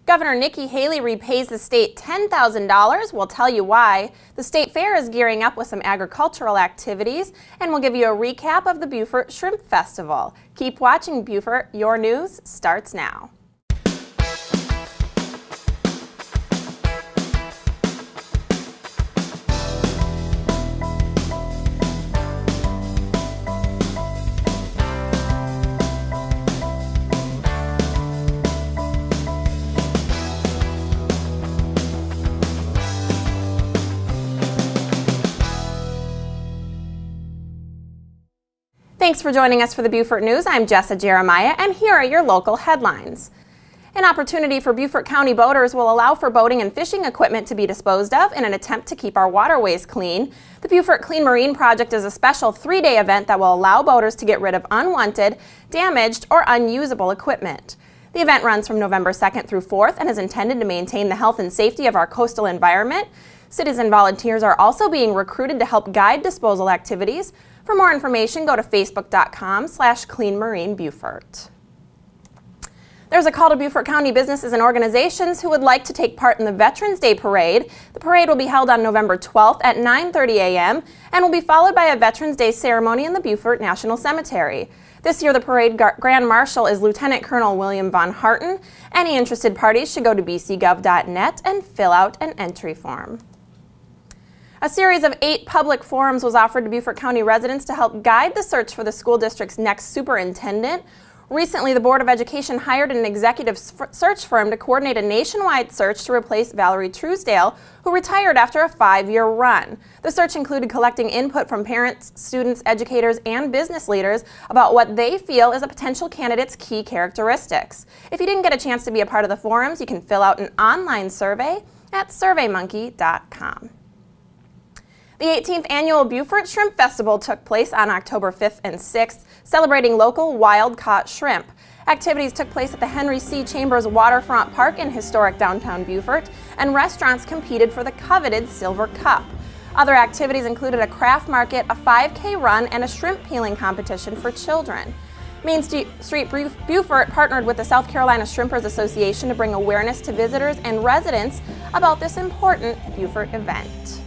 Governor Nikki Haley repays the state $10,000. We'll tell you why. The state fair is gearing up with some agricultural activities, and we'll give you a recap of the Beaufort Shrimp Festival. Keep watching Beaufort. Your news starts now. Thanks for joining us for the Beaufort News. I'm Jessa Jeremiah, and here are your local headlines. An opportunity for Beaufort County boaters will allow for boating and fishing equipment to be disposed of in an attempt to keep our waterways clean. The Beaufort Clean Marine Project is a special 3-day event that will allow boaters to get rid of unwanted, damaged, or unusable equipment. The event runs from November 2nd through 4th and is intended to maintain the health and safety of our coastal environment. Citizen volunteers are also being recruited to help guide disposal activities. For more information, go to facebook.com/cleanmarinebeaufort. There's a call to Beaufort County businesses and organizations who would like to take part in the Veterans Day Parade. The parade will be held on November 12th at 9:30 a.m. and will be followed by a Veterans Day ceremony in the Beaufort National Cemetery. This year, the parade Grand Marshal is Lieutenant Colonel William Von Harten. Any interested parties should go to bcgov.net and fill out an entry form. A series of 8 public forums was offered to Beaufort County residents to help guide the search for the school district's next superintendent. Recently, the Board of Education hired an executive search firm to coordinate a nationwide search to replace Valerie Truesdale, who retired after a 5-year run. The search included collecting input from parents, students, educators, and business leaders about what they feel is a potential candidate's key characteristics. If you didn't get a chance to be a part of the forums, you can fill out an online survey at surveymonkey.com. The 18th Annual Beaufort Shrimp Festival took place on October 5th and 6th, celebrating local wild-caught shrimp. Activities took place at the Henry C. Chambers Waterfront Park in historic downtown Beaufort, and restaurants competed for the coveted Silver Cup. Other activities included a craft market, a 5K run, and a shrimp peeling competition for children. Main Street Beaufort partnered with the South Carolina Shrimpers Association to bring awareness to visitors and residents about this important Beaufort event.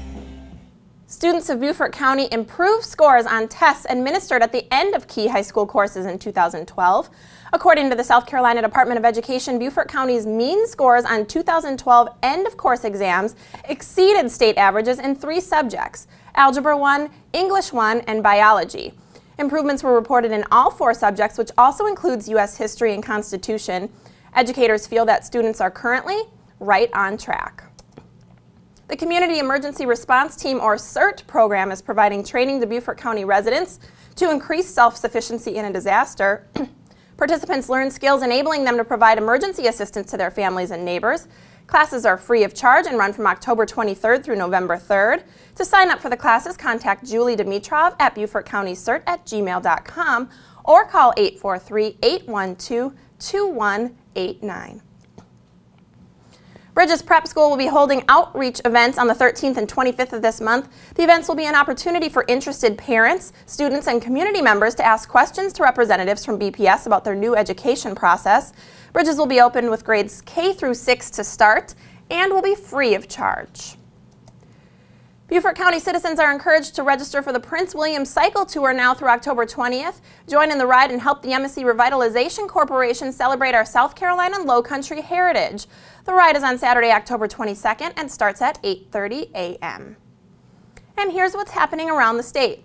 Students of Beaufort County improved scores on tests administered at the end of key high school courses in 2012. According to the South Carolina Department of Education, Beaufort County's mean scores on 2012 end-of-course exams exceeded state averages in 3 subjects: Algebra 1, English 1, and Biology. Improvements were reported in all 4 subjects, which also includes U.S. History and Constitution. Educators feel that students are currently right on track. The Community Emergency Response Team, or CERT program, is providing training to Beaufort County residents to increase self-sufficiency in a disaster. Participants learn skills enabling them to provide emergency assistance to their families and neighbors. Classes are free of charge and run from October 23rd through November 3rd. To sign up for the classes, contact Julie Dimitrov at BeaufortCountyCert@gmail.com or call 843-812-2189. Bridges Prep School will be holding outreach events on the 13th and 25th of this month. The events will be an opportunity for interested parents, students, and community members to ask questions to representatives from BPS about their new education process. Bridges will be open with grades K through 6 to start and will be free of charge. Beaufort County citizens are encouraged to register for the Prince William Cycle Tour now through October 20th. Join in the ride and help the MSC Revitalization Corporation celebrate our South Carolina Low Country heritage. The ride is on Saturday, October 22nd and starts at 8:30 a.m. And here's what's happening around the state.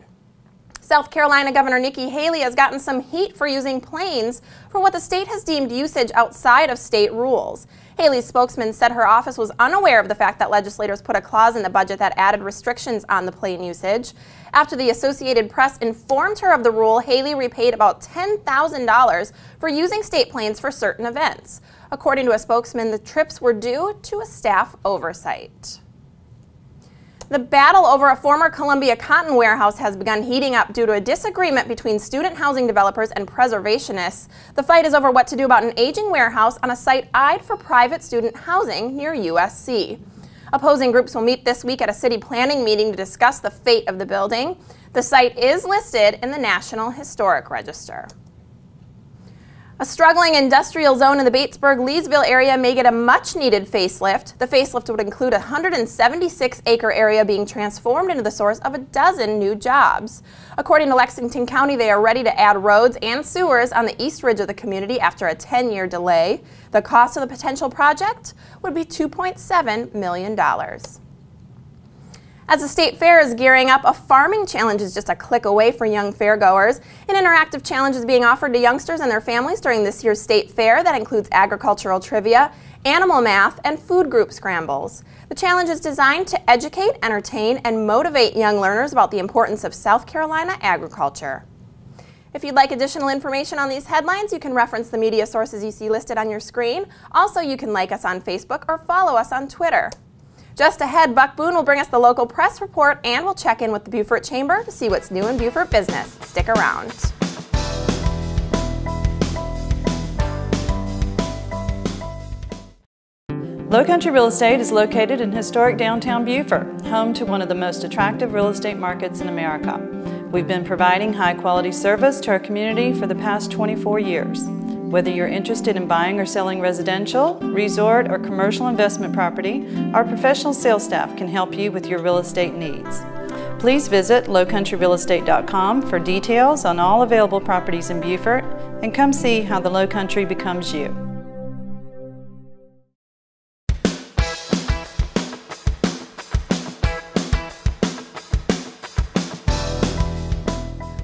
South Carolina Governor Nikki Haley has gotten some heat for using planes for what the state has deemed usage outside of state rules. Haley's spokesman said her office was unaware of the fact that legislators put a clause in the budget that added restrictions on the plane usage. After the Associated Press informed her of the rule, Haley repaid about $10,000 for using state planes for certain events. According to a spokesman, the trips were due to a staff oversight. The battle over a former Columbia cotton warehouse has begun heating up due to a disagreement between student housing developers and preservationists. The fight is over what to do about an aging warehouse on a site eyed for private student housing near USC. Opposing groups will meet this week at a city planning meeting to discuss the fate of the building. The site is listed in the National Historic Register. A struggling industrial zone in the Batesburg-Leesville area may get a much-needed facelift. The facelift would include a 176-acre area being transformed into the source of a dozen new jobs. According to Lexington County, they are ready to add roads and sewers on the east ridge of the community after a 10-year delay. The cost of the potential project would be $2.7 million. As the state fair is gearing up, a farming challenge is just a click away for young fairgoers. An interactive challenge is being offered to youngsters and their families during this year's state fair that includes agricultural trivia, animal math, and food group scrambles. The challenge is designed to educate, entertain, and motivate young learners about the importance of South Carolina agriculture. If you'd like additional information on these headlines, you can reference the media sources you see listed on your screen. Also, you can like us on Facebook or follow us on Twitter. Just ahead, Buck Boone will bring us the local press report and we'll check in with the Beaufort Chamber to see what's new in Beaufort business. Stick around. Low Country Real Estate is located in historic downtown Beaufort, home to one of the most attractive real estate markets in America. We've been providing high-quality service to our community for the past 24 years. Whether you're interested in buying or selling residential, resort, or commercial investment property, our professional sales staff can help you with your real estate needs. Please visit lowcountryrealestate.com for details on all available properties in Beaufort and come see how the Low Country becomes you.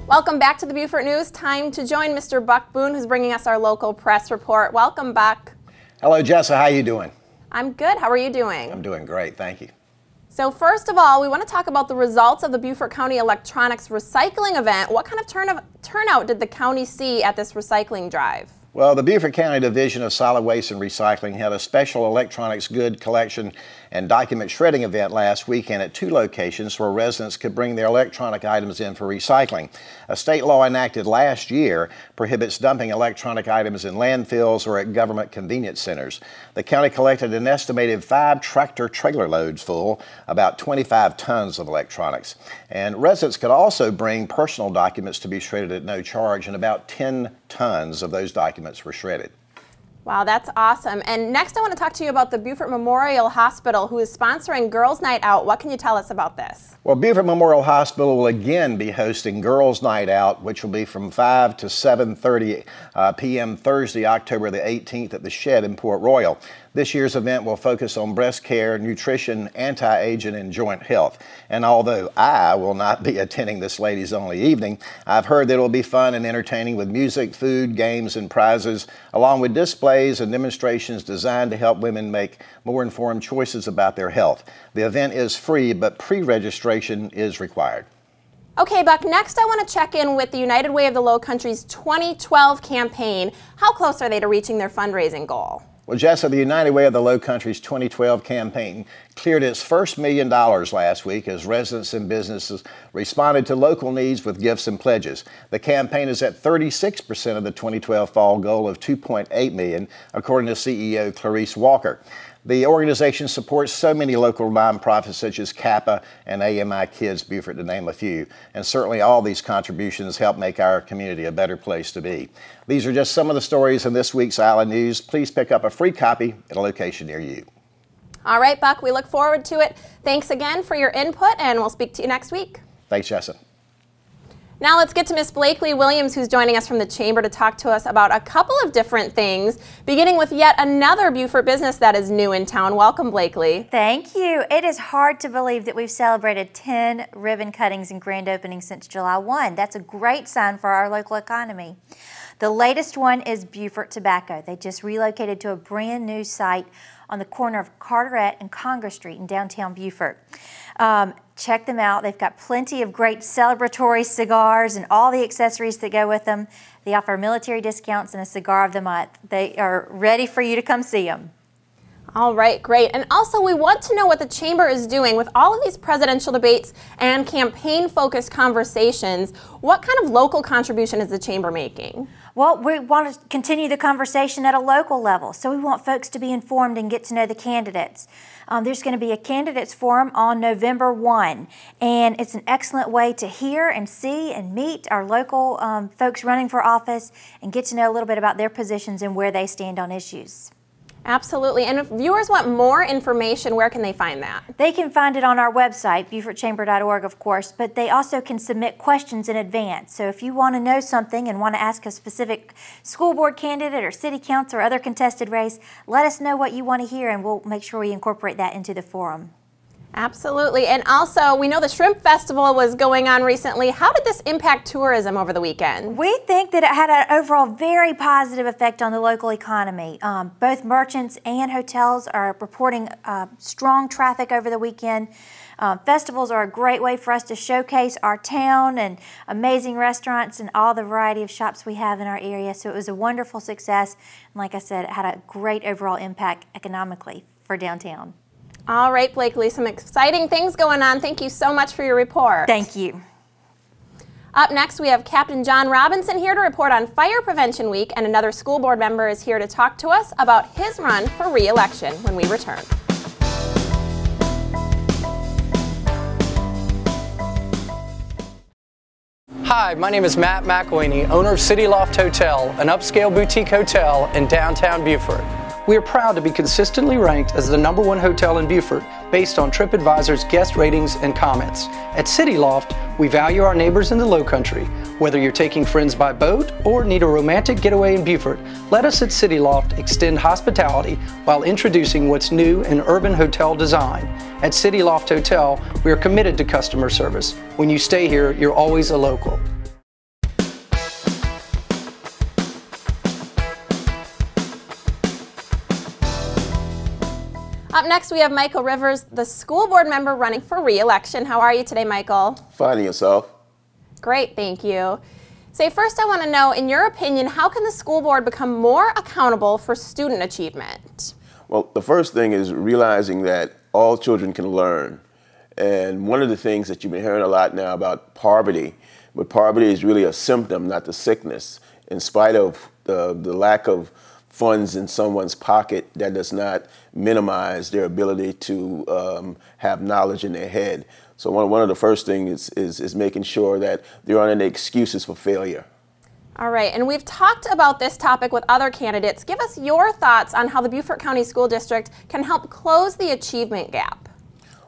Welcome back to the Beaufort News. Time to join Mr. Buck Boone, who's bringing us our local press report. Welcome, Buck. Hello, Jessa. How are you doing? I'm good. How are you doing? I'm doing great. Thank you. So first of all, we want to talk about the results of the Beaufort County Electronics Recycling event. What kind of turnout did the county see at this recycling drive? Well, the Beaufort County Division of Solid Waste and Recycling had a special electronics good collection and document shredding event last weekend at 2 locations where residents could bring their electronic items in for recycling. A state law enacted last year prohibits dumping electronic items in landfills or at government convenience centers. The county collected an estimated 5 tractor trailer loads full, about 25 tons of electronics. And residents could also bring personal documents to be shredded at no charge, and about 10 tons of those documents were shredded. Wow, that's awesome. And next I want to talk to you about the Beaufort Memorial Hospital, who is sponsoring Girls Night Out. What can you tell us about this? Well, Beaufort Memorial Hospital will again be hosting Girls Night Out, which will be from 5 to 7:30 p.m. Thursday, October the 18th at the Shed in Port Royal. This year's event will focus on breast care, nutrition, anti-aging, and joint health. And although I will not be attending this ladies' only evening, I've heard that it will be fun and entertaining with music, food, games, and prizes, along with displays and demonstrations designed to help women make more informed choices about their health. The event is free, but pre-registration is required. Okay, Buck, next I want to check in with the United Way of the Low Country's 2012 campaign. How close are they to reaching their fundraising goal? Well, Jessa, the United Way of the Low Country's 2012 campaign cleared its first $1 million last week as residents and businesses responded to local needs with gifts and pledges. The campaign is at 36% of the 2012 fall goal of $2.8 million, according to CEO Clarice Walker. The organization supports so many local nonprofits such as Kappa and AMI Kids Beaufort, to name a few. And certainly all these contributions help make our community a better place to be. These are just some of the stories in this week's Island News. Please pick up a free copy at a location near you. All right, Buck, we look forward to it. Thanks again for your input, and we'll speak to you next week. Thanks, Jessa. Now let's get to Miss Blakely Williams, who's joining us from the Chamber to talk to us about a couple of different things, beginning with yet another Beaufort business that is new in town. Welcome, Blakely. Thank you. It is hard to believe that we've celebrated 10 ribbon cuttings and grand openings since July 1. That's a great sign for our local economy. The latest one is Beaufort Tobacco. They just relocated to a brand new site on the corner of Carteret and Congress Street in downtown Beaufort. Check them out. They've got plenty of great celebratory cigars and all the accessories that go with them. They offer military discounts and a cigar of the month. They are ready for you to come see them. All right, great. And also we want to know what the Chamber is doing with all of these presidential debates and campaign-focused conversations. What kind of local contribution is the Chamber making? Well, we want to continue the conversation at a local level, so we want folks to be informed and get to know the candidates. There's going to be a candidates forum on November 1, and it's an excellent way to hear and see and meet our local folks running for office and get to know a little bit about their positions and where they stand on issues. Absolutely. And if viewers want more information, where can they find that? They can find it on our website, BeaufortChamber.org, of course, but they also can submit questions in advance. So if you want to know something and want to ask a specific school board candidate or city council or other contested race, let us know what you want to hear and we'll make sure we incorporate that into the forum. Absolutely. And also, we know the Shrimp Festival was going on recently. How did this impact tourism over the weekend? We think that it had an overall very positive effect on the local economy. Both merchants and hotels are reporting strong traffic over the weekend. Festivals are a great way for us to showcase our town and amazing restaurants and all the variety of shops we have in our area. So it was a wonderful success. And like I said, it had a great overall impact economically for downtown. All right, Blakely, some exciting things going on. Thank you so much for your report. Thank you. Up next, we have Captain John Robinson here to report on Fire Prevention Week, and another school board member is here to talk to us about his run for re-election when we return. Hi, my name is Matt McElhaney, owner of City Loft Hotel, an upscale boutique hotel in downtown Beaufort. We are proud to be consistently ranked as the #1 hotel in Beaufort based on TripAdvisor's guest ratings and comments. At City Loft, we value our neighbors in the Lowcountry. Whether you're taking friends by boat or need a romantic getaway in Beaufort, let us at City Loft extend hospitality while introducing what's new in urban hotel design. At City Loft Hotel, we are committed to customer service. When you stay here, you're always a local. Up next, we have Michael Rivers, the school board member running for re-election. How are you today, Michael? Finding yourself. Great, thank you. Say, first I want to know, in your opinion, how can the school board become more accountable for student achievement? Well, the first thing is realizing that all children can learn. And one of the things that you've been hearing a lot now about poverty, but poverty is really a symptom, not the sickness. In spite of the lack of funds in someone's pocket, that does not minimize their ability to have knowledge in their head. So one of the first things is making sure that there aren't any excuses for failure. All right, and we've talked about this topic with other candidates. Give us your thoughts on how the Beaufort County School District can help close the achievement gap.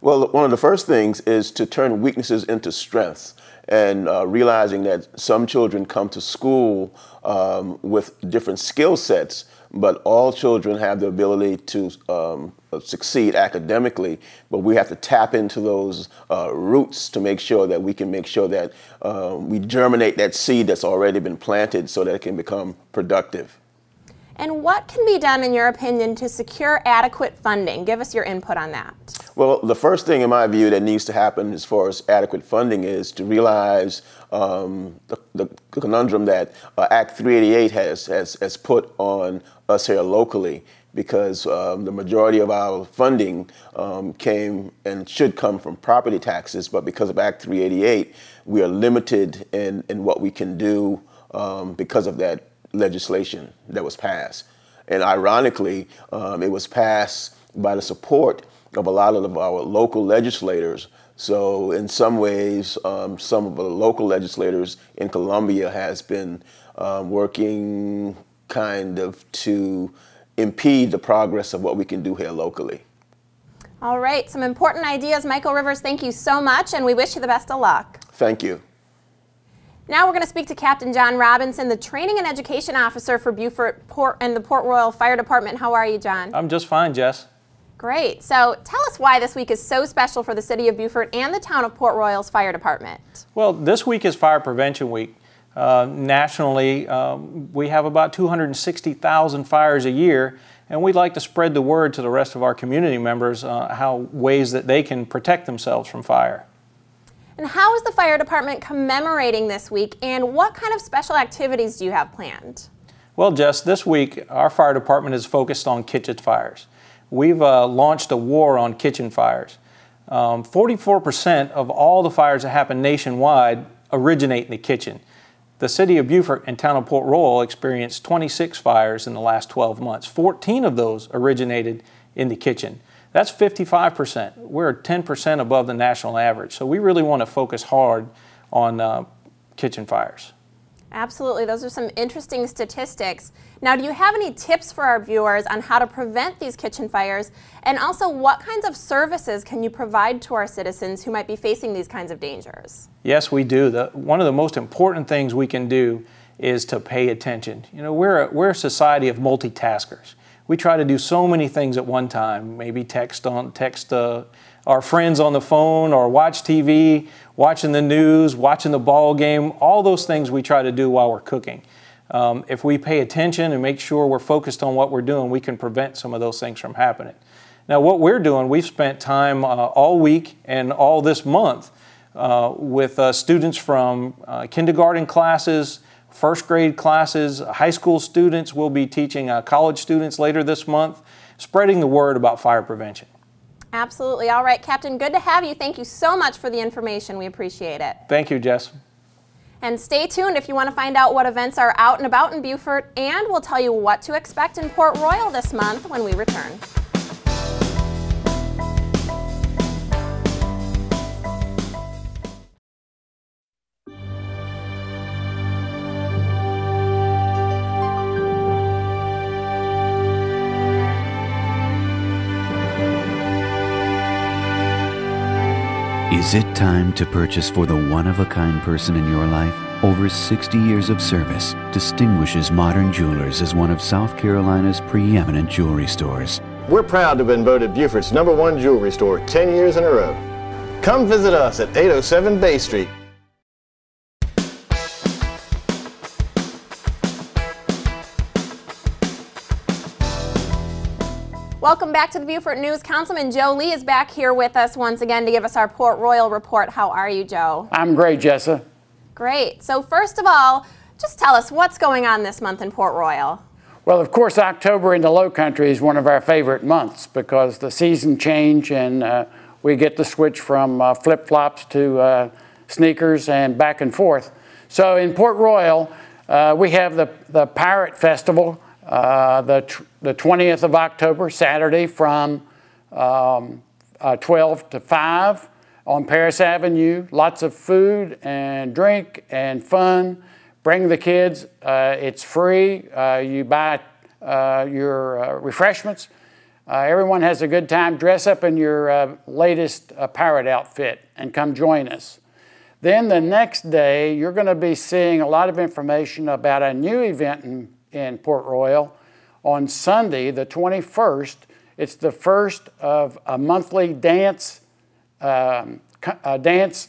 Well, one of the first things is to turn weaknesses into strengths, and realizing that some children come to school with different skill sets, but all children have the ability to succeed academically, but we have to tap into those roots to make sure that we can make sure that we germinate that seed that's already been planted so that it can become productive. And what can be done, in your opinion, to secure adequate funding? Give us your input on that. Well, the first thing in my view that needs to happen as far as adequate funding is to realize the conundrum that Act 388 has put on us here locally, because the majority of our funding came and should come from property taxes, but because of Act 388, we are limited in what we can do because of that legislation that was passed. And ironically, it was passed by the support of a lot of our local legislators. So in some ways, some of the local legislators in Columbia has been working kind of to impede the progress of what we can do here locally. All right, some important ideas. Michael Rivers, thank you so much, and we wish you the best of luck. Thank you. Now we're going to speak to Captain John Robinson, the Training and Education Officer for Beaufort and the Port Royal Fire Department. How are you, John? I'm just fine, Jess. Great. So tell us why this week is so special for the city of Beaufort and the town of Port Royal's Fire Department. Well, this week is Fire Prevention Week. Nationally, we have about 260,000 fires a year, and we'd like to spread the word to the rest of our community members how ways that they can protect themselves from fire. And how is the fire department commemorating this week, and what kind of special activities do you have planned? Well, Jess, this week our fire department is focused on kitchen fires. We've launched a war on kitchen fires. 44% of all the fires that happen nationwide originate in the kitchen. The city of Beaufort and town of Port Royal experienced 26 fires in the last 12 months. 14 of those originated in the kitchen. That's 55%. We're 10% above the national average. So we really want to focus hard on kitchen fires. Absolutely. Those are some interesting statistics. Now, do you have any tips for our viewers on how to prevent these kitchen fires? And also, what kinds of services can you provide to our citizens who might be facing these kinds of dangers? Yes, we do. One of the most important things we can do is to pay attention. You know, we're a society of multitaskers. We try to do so many things at one time, maybe text our friends on the phone, or watch TV, watching the news, watching the ball game, all those things we try to do while we're cooking. If we pay attention and make sure we're focused on what we're doing, we can prevent some of those things from happening. Now, what we're doing, we've spent time all week and all this month with students from kindergarten classes, first grade classes, high school students. We'll be teaching college students later this month, spreading the word about fire prevention. Absolutely. All right, Captain, good to have you. Thank you so much for the information. We appreciate it. Thank you, Jess. And stay tuned if you want to find out what events are out and about in Beaufort, and we'll tell you what to expect in Port Royal this month when we return. Is it time to purchase for the one-of-a-kind person in your life? Over 60 years of service distinguishes Modern Jewelers as one of South Carolina's preeminent jewelry stores. We're proud to have been voted Beaufort's #1 jewelry store 10 years in a row. Come visit us at 807 Bay Street. Welcome back to the Beaufort News. Councilman Joe Lee is back here with us once again to give us our Port Royal report. How are you, Joe? I'm great, Jessa. Great. So first of all, just tell us what's going on this month in Port Royal. Well, of course, October in the Low Country is one of our favorite months because the season change and we get to switch from flip-flops to sneakers and back and forth. So in Port Royal, we have the Pirate Festival, the 20th of October, Saturday from 12 to 5 on Paris Avenue. Lots of food and drink and fun. Bring the kids. It's free. You buy your refreshments. Everyone has a good time. Dress up in your latest pirate outfit and come join us. Then the next day, you're going to be seeing a lot of information about a new event in Port Royal. On Sunday, the 21st, it's the first of a monthly dance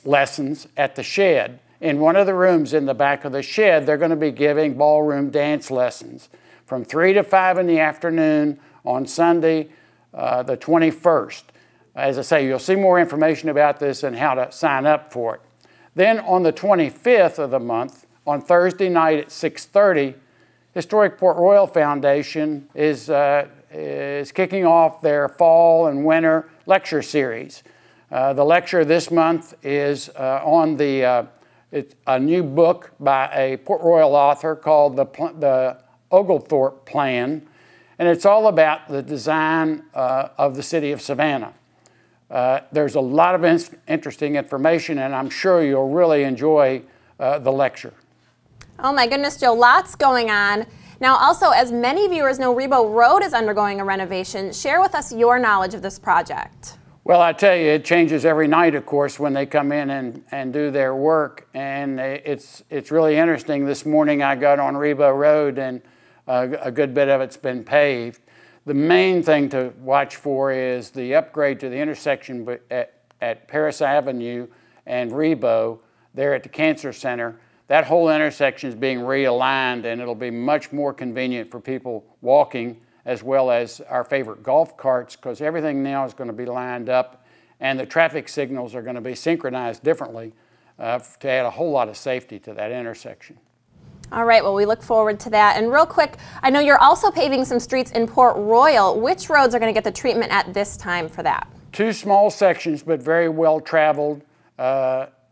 lessons at the shed. In one of the rooms in the back of the shed, they're going to be giving ballroom dance lessons from 3 to 5 in the afternoon on Sunday, the 21st. As I say, you'll see more information about this and how to sign up for it. Then on the 25th of the month, on Thursday night at 6:30, Historic Port Royal Foundation is kicking off their fall and winter lecture series. The lecture this month is on it's a new book by a Port Royal author called the Oglethorpe Plan, and it's all about the design of the city of Savannah. There's a lot of interesting information, and I'm sure you'll really enjoy the lecture. Oh my goodness, Joe, lots going on. Now also, as many viewers know, Rebo Road is undergoing a renovation. Share with us your knowledge of this project. Well, I tell you, it changes every night, of course, when they come in and do their work. And it's really interesting. This morning I got on Rebo Road and a good bit of it's been paved. The main thing to watch for is the upgrade to the intersection at Paris Avenue and Rebo there at the Cancer Center. That whole intersection is being realigned, and it'll be much more convenient for people walking as well as our favorite golf carts, because everything now is going to be lined up and the traffic signals are going to be synchronized differently to add a whole lot of safety to that intersection. All right, well, we look forward to that. And real quick, I know you're also paving some streets in Port Royal. Which roads are going to get the treatment at this time for that? 2 small sections, but very well traveled.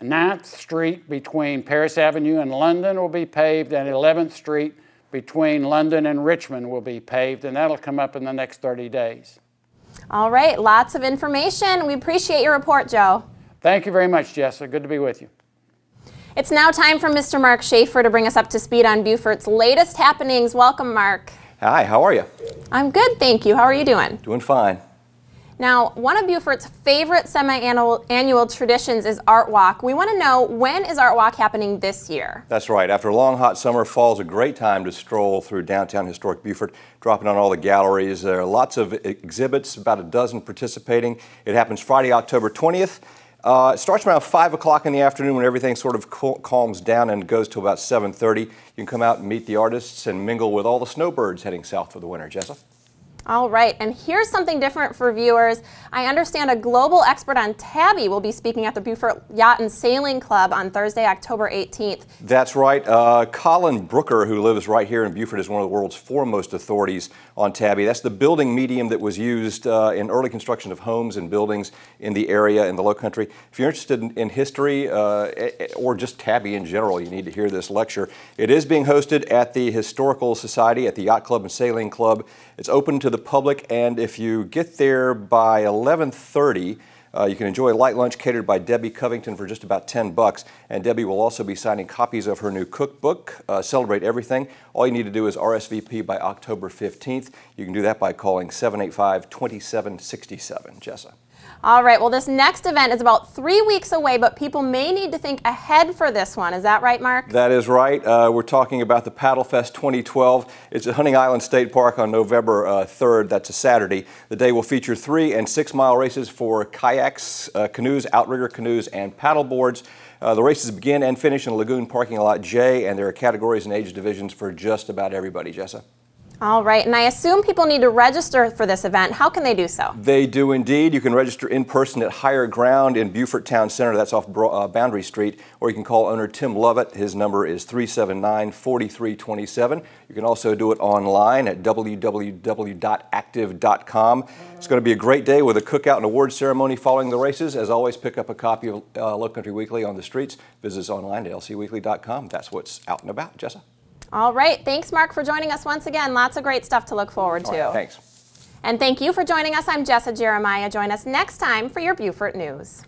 9th Street between Paris Avenue and London will be paved, and 11th Street between London and Richmond will be paved, and that'll come up in the next 30 days. All right, lots of information. We appreciate your report, Joe. Thank you very much, Jessa. Good to be with you. It's now time for Mr. Mark Shaffer to bring us up to speed on Beaufort's latest happenings. Welcome, Mark. Hi, how are you? I'm good, thank you. How are you doing? Doing fine. Now, one of Beaufort's favorite semi-annual traditions is Art Walk. We want to know, when is Art Walk happening this year? That's right. After a long, hot summer, fall is a great time to stroll through downtown historic Beaufort, dropping on all the galleries. There are lots of exhibits, about a dozen participating. It happens Friday, October 20th. It starts around 5 o'clock in the afternoon when everything sort of calms down and goes to about 7:30. You can come out and meet the artists and mingle with all the snowbirds heading south for the winter. Jessa? All right, and here's something different for viewers. I understand a global expert on tabby will be speaking at the Beaufort Yacht and Sailing Club on Thursday, October 18th. That's right. Colin Brooker, who lives right here in Beaufort, is one of the world's foremost authorities on tabby. That's the building medium that was used in early construction of homes and buildings in the area, in the Low Country. If you're interested in history or just tabby in general, you need to hear this lecture. It is being hosted at the Historical Society at the Yacht Club and Sailing Club. It's open to the public, and if you get there by 11:30, you can enjoy a light lunch catered by Debbie Covington for just about $10. And Debbie will also be signing copies of her new cookbook, Celebrate Everything. All you need to do is RSVP by October 15th. You can do that by calling 785-2767. Jessa. All right, well, this next event is about 3 weeks away, but people may need to think ahead for this one. Is that right, Mark? That is right. We're talking about the Paddle Fest 2012. It's at Hunting Island State Park on November 3rd. That's a Saturday. The day will feature 3- and 6-mile races for kayaks, canoes, outrigger canoes, and paddle boards. The races begin and finish in Lagoon Parking Lot J, and there are categories and age divisions for just about everybody. Jessa? All right, and I assume people need to register for this event. How can they do so? They do indeed. You can register in person at Higher Ground in Beaufort Town Center. That's off Boundary Street. Or you can call owner Tim Lovett. His number is 379-4327. You can also do it online at www.active.com. It's going to be a great day with a cookout and award ceremony following the races. As always, pick up a copy of Low Country Weekly on the streets. Visit us online at lcweekly.com. That's what's out and about. Jessa? All right. Thanks, Mark, for joining us once again. Lots of great stuff to look forward to. All right, thanks. And thank you for joining us. I'm Jessa Jeremiah. Join us next time for your Beaufort News.